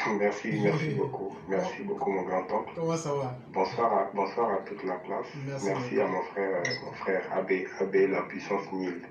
Merci beaucoup mon grand-oncle. Comment ça va? Bonsoir à toute la classe. Merci Merci à mon frère Abbé, la puissance 1000.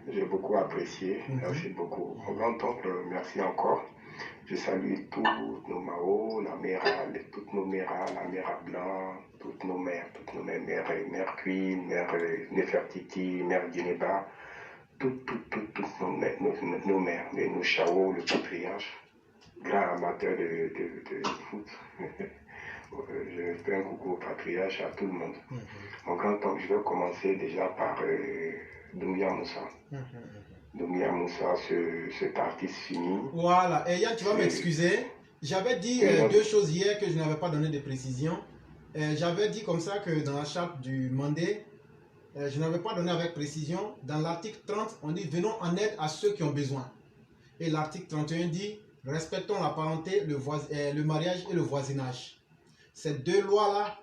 J'ai beaucoup apprécié, merci beaucoup. Mon grand-oncle, merci encore. Je salue tous nos Mao, toutes nos Méras, la mère Blanc, toutes nos mères, mère Queen, mère Nefertiti, mère Guineba, toutes nos mères, nos Chao, le patriarche, grand amateur de foot. Je fais un coucou au patriarche, à tout le monde. Mon grand-oncle, je vais commencer déjà par Doumbia Moussa. Doumbia Moussa, cet artiste fini. Voilà, et Yann, tu vas m'excuser. J'avais dit deux choses hier que je n'avais pas donné de précision. J'avais dit comme ça que dans la charte du Mandé, je n'avais pas donné avec précision. Dans l'article 30, on dit venons en aide à ceux qui ont besoin. Et l'article 31 dit respectons la parenté, le mariage et le voisinage. Ces deux lois-là,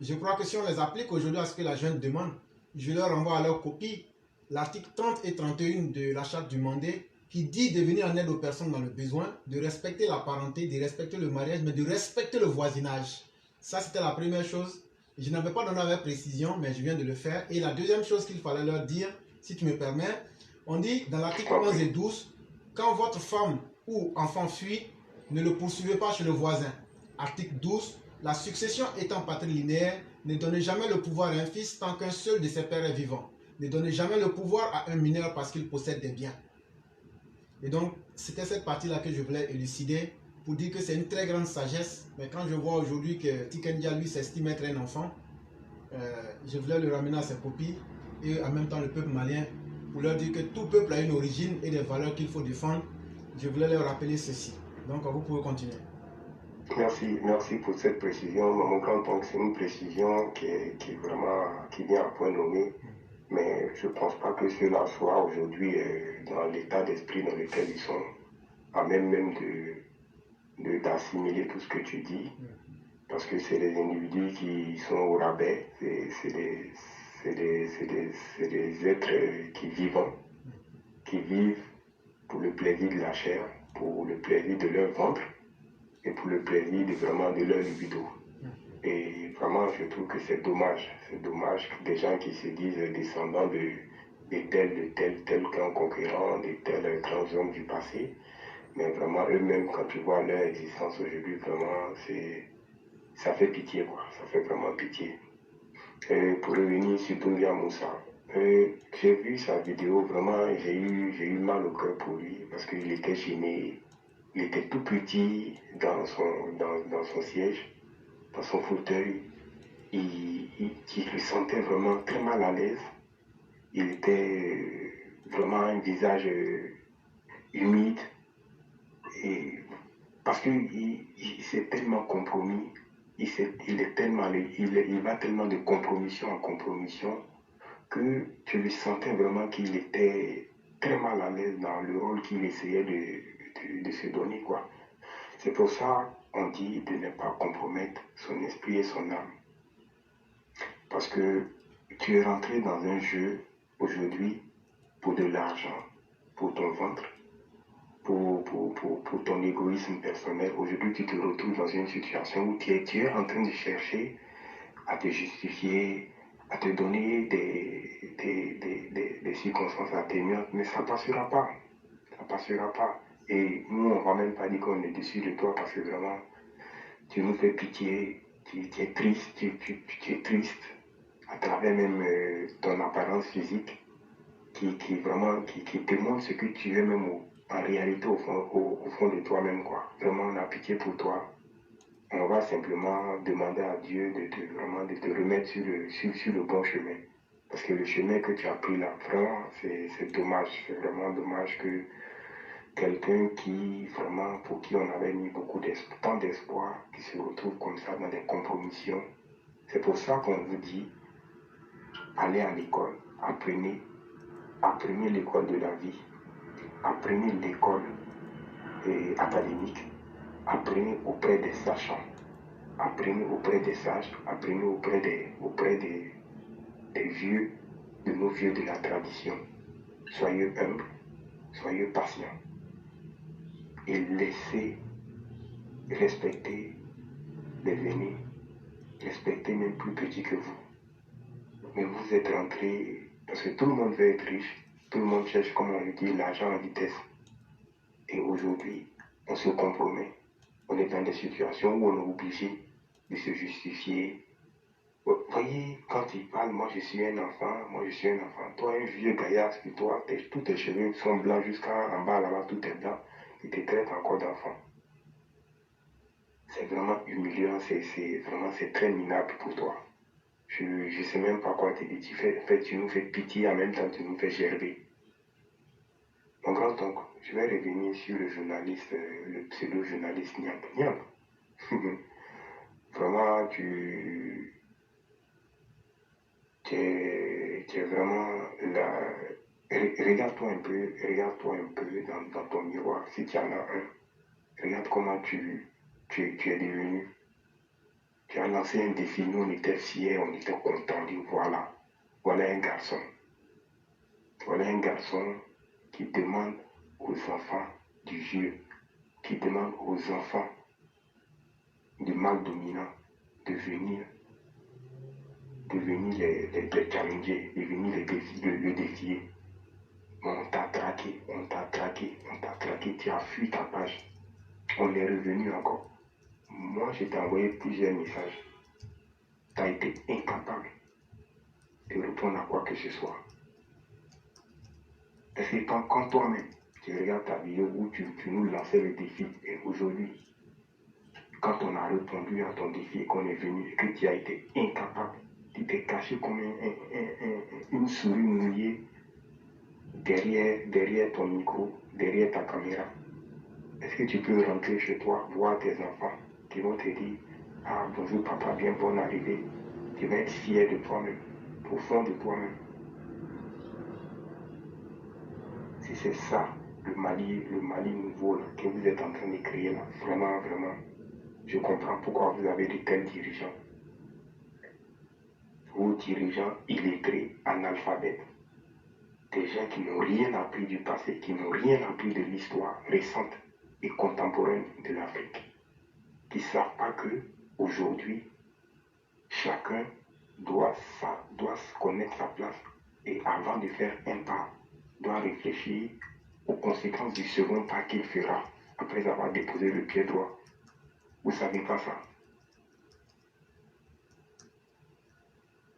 je crois que si on les applique aujourd'hui à ce que la jeune demande, je leur renvoie à leur copie l'article 30 et 31 de la charte du Mandé qui dit de venir en aide aux personnes dans le besoin, de respecter la parenté, de respecter le mariage, mais de respecter le voisinage. Ça, c'était la première chose. Je n'avais pas donné avec précision, mais je viens de le faire. Et la deuxième chose qu'il fallait leur dire, si tu me permets, on dit dans l'article 11 et 12, quand votre femme ou enfant fuit, ne le poursuivez pas chez le voisin. Article 12, la succession étant patrilinéaire, ne donnez jamais le pouvoir à un fils tant qu'un seul de ses pères est vivant. Ne donnez jamais le pouvoir à un mineur parce qu'il possède des biens. Et donc, c'était cette partie-là que je voulais élucider pour dire que c'est une très grande sagesse. Mais quand je vois aujourd'hui que Tikendia, lui, s'estime être un enfant, je voulais le ramener à ses copies et en même temps le peuple malien pour leur dire que tout peuple a une origine et des valeurs qu'il faut défendre. Je voulais leur rappeler ceci. Donc, vous pouvez continuer. Merci pour cette précision. Mon grand-oncle, c'est une précision qui vient à point nommé. Mais je ne pense pas que cela soit aujourd'hui dans l'état d'esprit dans lequel ils sont, à même d'assimiler tout ce que tu dis, parce que c'est des individus qui sont au rabais, c'est des êtres qui vivent pour le plaisir de la chair, pour le plaisir de leur ventre et pour le plaisir de leur libido. Et vraiment, je trouve que c'est dommage que des gens qui se disent descendants de tel grand conquérant, de tels grands hommes du passé, mais vraiment eux-mêmes, quand tu vois leur existence aujourd'hui, vraiment, ça fait pitié, quoi. Ça fait vraiment pitié. Pour revenir sur Doumbia Moussa, j'ai vu sa vidéo, vraiment, j'ai eu mal au cœur pour lui, parce qu'il était gêné, il était tout petit dans son siège, dans son fauteuil, il le sentait vraiment très mal à l'aise. Il était vraiment un visage humide, et parce qu'il s'est tellement compromis, il va tellement de compromission en compromission que tu le sentais vraiment qu'il était très mal à l'aise dans le rôle qu'il essayait de se donner, quoi. C'est pour ça qu'on dit de ne pas compromettre son esprit et son âme. Parce que tu es rentré dans un jeu aujourd'hui pour de l'argent, pour ton ventre, pour ton égoïsme personnel. Aujourd'hui, tu te retrouves dans une situation où tu es en train de chercher à te justifier, à te donner des circonstances atténuantes, mais ça ne passera pas. Ça ne passera pas. Et nous, on ne va même pas dire qu'on est dessus de toi parce que vraiment, tu nous fais pitié, tu es triste, tu es triste à travers même ton apparence physique qui démontre ce que tu es même en réalité au fond de toi-même, quoi. Vraiment, on a pitié pour toi. On va simplement demander à Dieu de te remettre sur le bon chemin. Parce que le chemin que tu as pris là, vraiment, c'est dommage. C'est vraiment dommage que quelqu'un pour qui on avait mis tant d'espoir, qui se retrouve comme ça dans des compromissions. C'est pour ça qu'on vous dit, allez à l'école, apprenez l'école de la vie, apprenez l'école académique, apprenez auprès des sachants, apprenez auprès des sages, apprenez auprès des vieux, de nos vieux de la tradition. Soyez humbles, soyez patients. et laissez respecter les aînés, respecter même plus petits que vous. Mais vous êtes rentré, parce que tout le monde veut être riche, tout le monde cherche, comme on le dit, l'argent à vitesse. Et aujourd'hui, on se compromet. On est dans des situations où on est obligé de se justifier. Vous voyez, quand il parle, moi je suis un enfant, moi je suis un enfant. Toi, un vieux gaillard, puis toi, tous tes cheveux sont blancs jusqu'en bas là-bas, tout est blanc. Il te traite encore d'enfant. C'est vraiment humiliant, c'est très minable pour toi. Je ne sais même pas quoi te dire. Tu nous fais pitié, en même temps tu nous fais gerber. Mon grand-oncle, je vais revenir sur le journaliste, le pseudo-journaliste Niamp. Niamp. Vraiment, tu es vraiment là. Regarde-toi un peu dans ton miroir, si tu en as un. Regarde comment tu es devenu. Tu as lancé un défi, nous on était fiers, on était contents, dit voilà un garçon. Voilà un garçon qui demande aux enfants du vieux, qui demande aux enfants du mal dominant de venir les challenger, de venir le défier. Mais on t'a traqué, tu as fui ta page. On est revenu encore. Moi, je t'ai envoyé plusieurs messages. Tu as été incapable de répondre à quoi que ce soit. Parce que quand toi-même, tu regardes ta vidéo où tu nous lançais le défi, et aujourd'hui, quand on a répondu à ton défi et qu'on est venu et que tu as été incapable, tu t'es caché comme une souris mouillée derrière ton micro, derrière ta caméra. Est-ce que tu peux rentrer chez toi, voir tes enfants qui vont te dire ah bonjour papa, bien bonne arrivée. Tu vas être fier de toi-même, au fond de toi-même. Si c'est ça, le Mali nouveau là, que vous êtes en train de créer là, vraiment, je comprends pourquoi vous avez de tels dirigeants. Vos dirigeants illettrés, analphabètes, des gens qui n'ont rien appris du passé, qui n'ont rien appris de l'histoire récente et contemporaine de l'Afrique, qui ne savent pas que aujourd'hui, chacun doit connaître sa place et avant de faire un pas, doit réfléchir aux conséquences du second pas qu'il fera après avoir déposé le pied droit. Vous ne savez pas ça.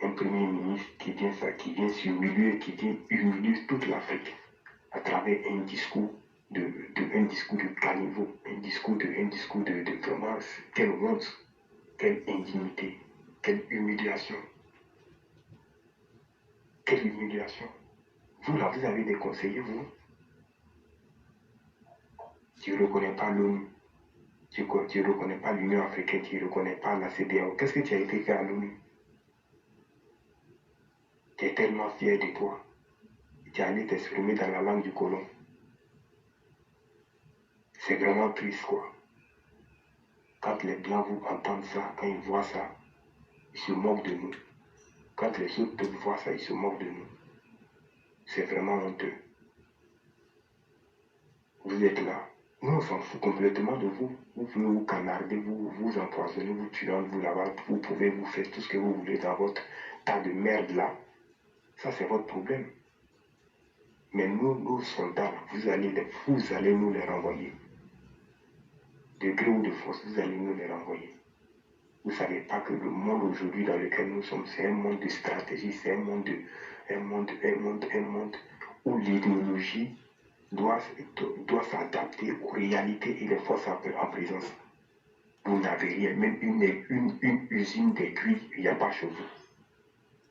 Un premier ministre qui vient s'humilier, qui vient humilier toute l'Afrique à travers un discours de caniveau, un discours de vraiment, quelle honte, quelle indignité, quelle humiliation. Quelle humiliation. Vous là, vous avez des conseillers, vous. Tu ne reconnais pas l'ONU, tu ne reconnais pas l'Union africaine, tu ne reconnais pas la CEDEAO. Qu'est-ce que tu as été fait à l'ONU? Tu es tellement fier de toi. Tu es allé t'exprimer dans la langue du colon. C'est vraiment triste, quoi. Quand les Blancs vous entendent ça, quand ils voient ça, ils se moquent de nous. Quand les autres peuples voient ça, ils se moquent de nous. C'est vraiment honteux. Vous êtes là. Nous, on s'en fout complètement de vous. Vous pouvez vous canarder, vous empoisonner, vous tuer, vous là-bas. Vous pouvez vous faire tout ce que vous voulez dans votre tas de merde là. Ça, c'est votre problème. Mais nous, nos soldats, vous allez nous les renvoyer. De gré ou de force, vous allez nous les renvoyer. Vous ne savez pas que le monde aujourd'hui dans lequel nous sommes, c'est un monde de stratégie, c'est un monde où l'idéologie doit s'adapter aux réalités et les forces en présence. Vous n'avez rien, même une usine d'aiguilles, il n'y a pas chez vous.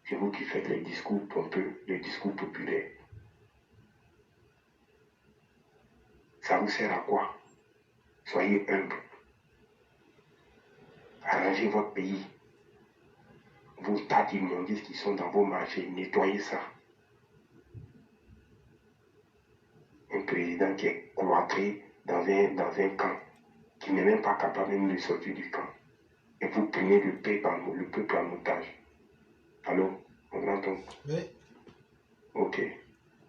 C'est vous qui faites les discours pompeux, les discours populaires. Ça vous sert à quoi? Soyez humble. Arrangez votre pays. Vos tas d'immondices qui sont dans vos marchés, nettoyez ça. Un président qui est cloîtré dans un camp, qui n'est même pas capable même de sortir du camp. Et vous prenez le peuple en otage. Allô, on entend? Oui. Ok,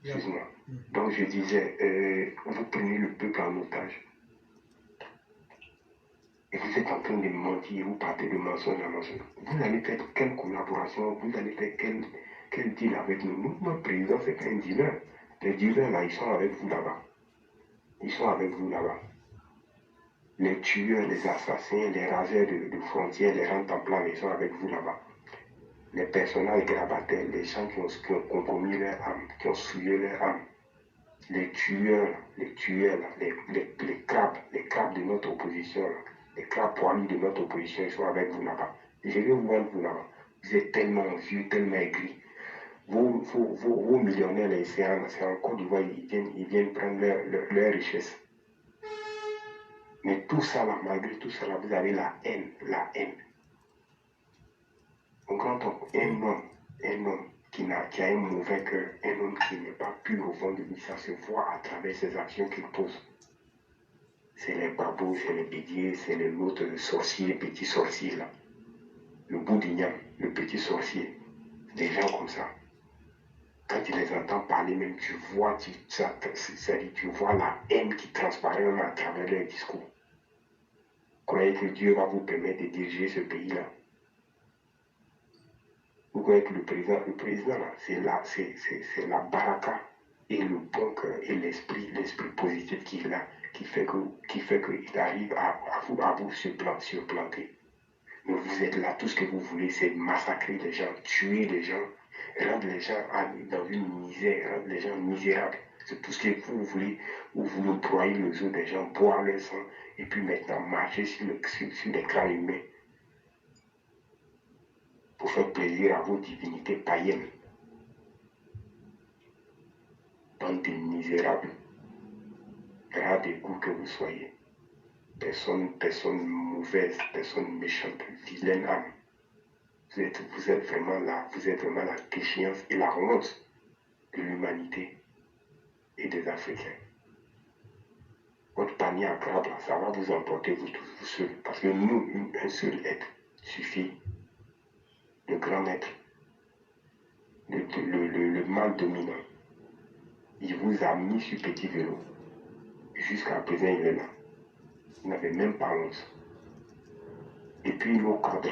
excuse-moi. Donc je disais, vous prenez le peuple en otage. vous êtes en train de mentir, vous partez de mensonge à mensonge. Vous allez faire quelle collaboration, vous allez faire quel deal avec nous? Nous, notre président, c'est pas un dealer. Les dealers, là, ils sont avec vous là-bas. Ils sont avec vous là-bas. Les tueurs, les assassins, les raseurs de frontières, les gens templaires, ils sont avec vous là-bas. Les personnages grabataires, les gens qui ont compromis leur âme, qui ont souillé leur âme. Les tueurs, les crabes de notre opposition, là, les crabes poilus de notre opposition, ils sont avec vous là-bas. Je vais vous vendre vous là-bas. Vous êtes tellement vieux, tellement aigris. Vos millionnaires, c'est en Côte d'Ivoire, ils viennent prendre leur richesse. Mais tout ça là, malgré tout ça là, vous avez la haine, la haine. Mon grand homme, un homme qui a un mauvais cœur, un homme qui n'est pas pur au fond de lui, ça se voit à travers ses actions qu'il pose. C'est les babous, c'est les bédiers, c'est l'autre sorcier, petit sorcier là. Le boudignan, le petit sorcier. Des gens comme ça. Quand tu les entends parler, même tu vois, tu vois la haine qui transparaît même à travers leur discours. Croyez que Dieu va vous permettre de diriger ce pays-là? Vous croyez que le président là, c'est la baraka et le bon cœur et l'esprit positif qu'il a, qui fait qu'il arrive à vous surplanter. Mais vous êtes là, tout ce que vous voulez, c'est massacrer les gens, tuer les gens, rendre les gens dans une misère, rendre les gens misérables. C'est tout ce que vous voulez. Vous voulez broyer les os des gens, boire leur sang, et puis maintenant marcher sur les crânes humains pour faire plaisir à vos divinités païennes. Bande de misérables, ras des goûts que vous soyez. Personne mauvaise, personne méchante, vilaine âme. Vous êtes vraiment là, vous êtes vraiment la déchéance et la honte de l'humanité et des Africains. Votre panier à crabe, ça va vous emporter vous tous, vous seuls. Parce que nous, un seul être suffit. Le grand être, le mal dominant, il vous a mis sur petit vélo. Jusqu'à présent, il est là. Vous n'avez même pas honte. Et puis nos cadres,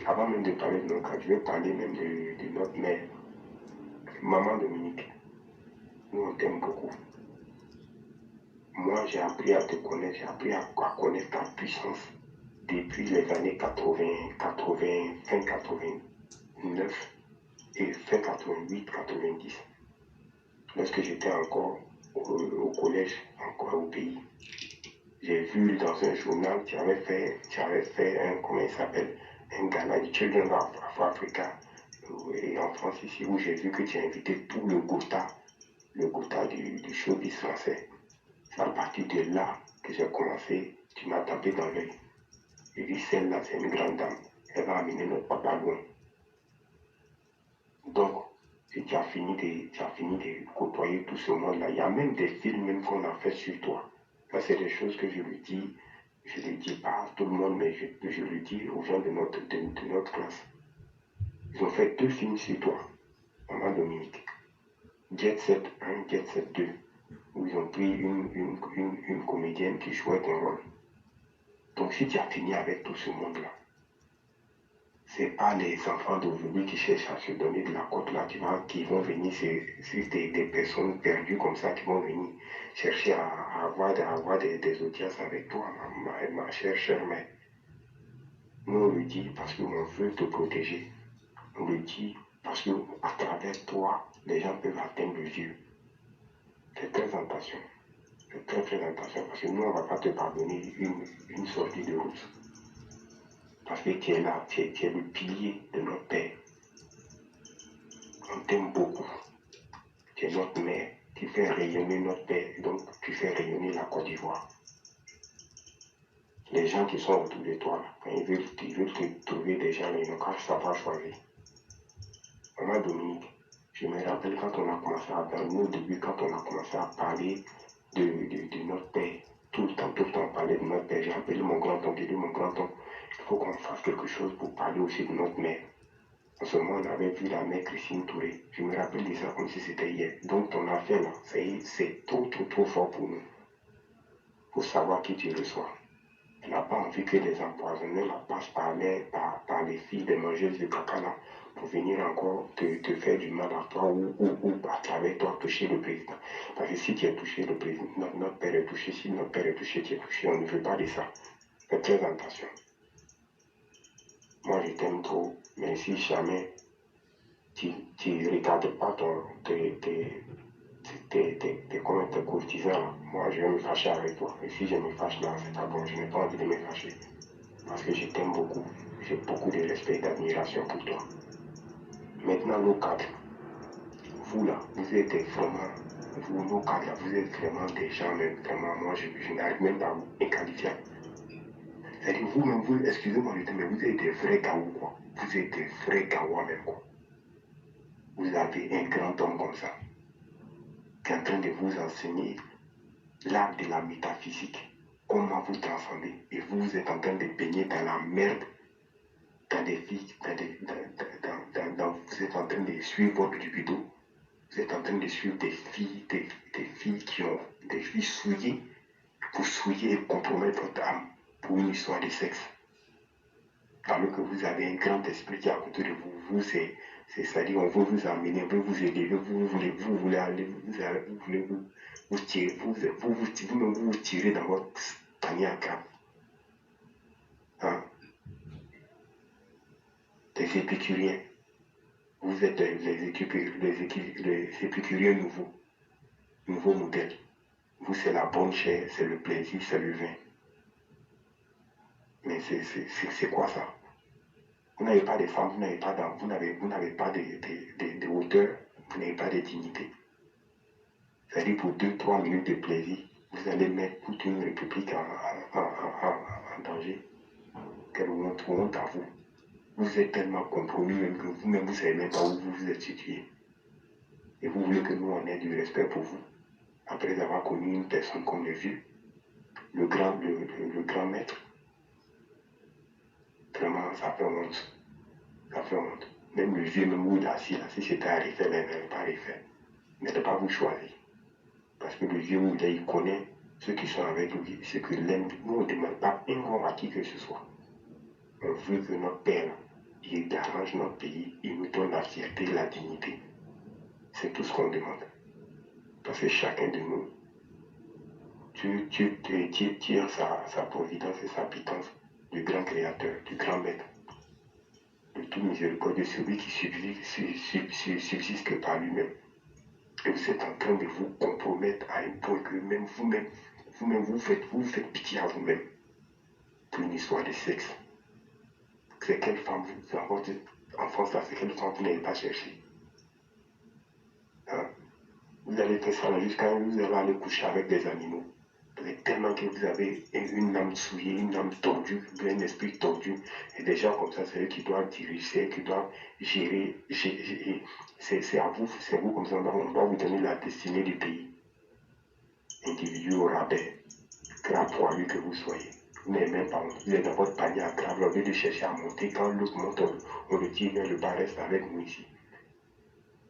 avant même de parler de nos cadres, je vais parler même de notre mère, maman Dominique. Nous, on t'aime beaucoup. Moi, j'ai appris à te connaître, j'ai appris à connaître ta puissance depuis les années 80, fin 89 et fin 88, 90. Lorsque j'étais encore au collège, encore au pays. J'ai vu dans un journal, tu avais fait un, comment il s'appelle, un gala du Children of Africa, et en France ici, où j'ai vu que tu as invité tout le Gotha du showbiz français. C'est à partir de là que j'ai commencé, tu m'as tapé dans l'œil. J'ai dit, celle-là, c'est une grande dame, elle va amener notre papa loin. Donc, tu as fini de côtoyer tout ce monde-là. Il y a même des films même qu'on a fait sur toi. Ça, c'est des choses que je le dis pas à tout le monde, mais je le dis aux gens de notre classe. Ils ont fait 2 films sur toi, maman Dominique. Jet Set 1, Jet Set 2, où ils ont pris une comédienne qui jouait ton rôle. Donc si tu as fini avec tout ce monde-là, c'est pas les enfants d'aujourd'hui qui cherchent à se donner de la côte là, qui vont venir, c'est des personnes perdues comme ça qui vont venir chercher à avoir des audiences avec toi, ma chère mère. Nous on le dit parce qu'on veut te protéger. On le dit parce que à travers toi, les gens peuvent atteindre le Dieu. Fais très attention. Fais très attention parce que nous on ne va pas te pardonner une sortie de route. Parce que tu es là, tu es le pilier de notre père. On t'aime beaucoup. Tu es notre mère. Tu fais rayonner notre père, donc tu fais rayonner la Côte d'Ivoire. Les gens qui sont autour de toi, quand ils veulent te trouver des gens, ils n'ont qu'à savoir choisir. Maman Dominique, je me rappelle quand on a commencé dans nos débuts, quand on a commencé à parler de notre père, tout le temps parler de notre père. J'ai appelé mon grand-oncle, j'ai dit mon grand-oncle, il faut qu'on fasse quelque chose pour parler aussi de notre mère. En ce moment, on avait vu la mère Christine Touré. Je me rappelle de ça comme si c'était hier. Donc ton affaire là, c'est trop fort pour nous. Il faut savoir qui tu reçois. n'a pas envie que les empoisonneurs passent par les filles des mangeuses de caca là, pour venir encore te faire du mal à toi ou à travers toi toucher le président. Parce que si tu es touché, le président, notre père est touché, si notre père est touché, tu es touché, on ne veut pas de ça. Fais très attention. Moi je t'aime trop, mais si jamais tu ne regardes pas tes courtisans là, moi je vais me fâcher avec toi. Et si je me fâche là, c'est pas bon, je n'ai pas envie de me fâcher. Parce que je t'aime beaucoup. J'ai beaucoup de respect et d'admiration pour toi. Maintenant, nos cadres, vous là, vous êtes vraiment, vous, nos cadres, vous êtes vraiment des gens, même vraiment, moi, je n'arrive même pas à vous inqualifier. C'est-à-dire, vous-même, vous, excusez-moi, mais vous êtes des vrais gaous, quoi. Vous êtes des vrais gaous, même, quoi. Vous avez un grand homme comme ça, qui est en train de vous enseigner l'art de la métaphysique, comment vous transcender. Et vous êtes en train de baigner dans la merde, dans des filles, vous êtes en train de suivre votre libido, vous êtes en train de suivre des filles qui ont des filles souillées pour souiller et compromettre votre âme pour une histoire de sexe. Alors que vous avez un grand esprit qui est à côté de vous, c'est-à-dire on veut vous amener, on veut vous aider, vous voulez aller, vous voulez vous tirer, vous tirez dans votre panier à crabe. Hein? Des épicuriens. Vous êtes les épicuriens nouveaux modèles. Vous, c'est la bonne chair, c'est le plaisir, c'est le vin. Mais c'est quoi ça? Vous n'avez pas de femme, vous n'avez pas d'âme, vous n'avez pas de hauteur, vous n'avez pas de dignité. C'est-à-dire pour 2-3 minutes de plaisir, vous allez mettre toute une république en danger. Quelle honte à vous. Vous êtes tellement compromis même que vous-même, vous ne savez même pas où vous vous êtes situé. Et vous voulez que nous, on ait du respect pour vous, après avoir connu une personne comme le vieux, le grand maître. Vraiment, ça fait honte. Ça fait honte. Même le vieux, même où il est assis, si c'était à refaire, il n'allait pas refaire. Mais il n'a pas vous choisir. Parce que le vieux, où il connaît ceux qui sont avec lui, ceux qui l'aiment. Nous, on ne demande pas un mot à qui que ce soit. On veut que notre père, il arrange notre pays, il nous donne la fierté et la dignité. C'est tout ce qu'on demande. Parce que chacun de nous, tu tires sa providence et sa pitance du grand créateur, du grand maître, de tout miséricorde, de celui qui subsiste que par lui-même. Et vous êtes en train de vous compromettre à un point que même vous-même, vous faites pitié à vous-même pour une histoire de sexe. C'est quelle femme vous, dans votre enfance là, c'est quelle femme vous n'avez pas cherché? Hein? Vous allez faire ça jusqu'à vous allez aller coucher avec des animaux. Tellement que vous avez une âme souillée, une âme tordue, un esprit tordu. Et des gens comme ça, c'est eux qui doivent diriger, qui doivent gérer. C'est à vous, c'est vous comme ça, on doit vous donner la destinée du pays. Individu au rabais, crabe poilu que vous soyez. Vous n'avez même pas honte. Vous êtes dans votre panier à crabe, au lieu de chercher à monter. Quand l'autre monte, on le tire vers le bas, reste avec nous ici.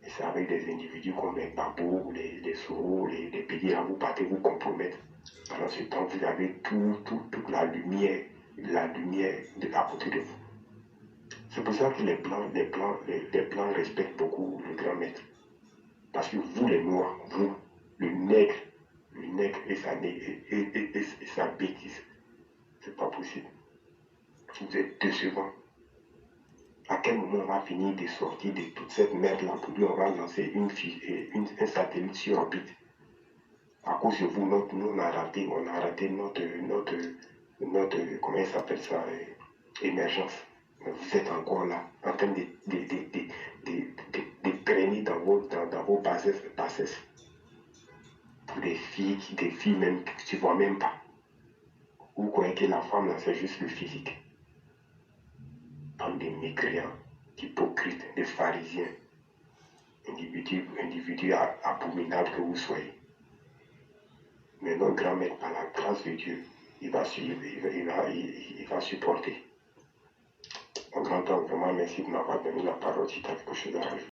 Et c'est avec des individus comme les babos, les sauros, les pays là, vous partez vous compromettre. Pendant ce temps, vous avez toute la lumière à côté de vous. C'est pour ça que les blancs respectent beaucoup le grand maître. Parce que vous, les noirs, vous, le nègre et sa bêtise, c'est pas possible. Vous êtes décevants. À quel moment on va finir de sortir de toute cette merde-là pour lui, on va lancer un satellite sur orbite? À cause de vous, nous, on a raté notre comment il s'appelle ça, émergence. Vous êtes encore là, en train de traîner dans vos bassesses. Pour des filles même que tu ne vois même pas. Vous croyez que la femme, là, c'est juste le physique. Bande de mécréants, d'hypocrites, de pharisiens, individus abominables que vous soyez. Mais notre grand-mère, par la grâce de Dieu, il va suivre, il va supporter. Mon grand-père, vraiment merci de m'avoir donné la parole si tu as quelque chose à rajouter.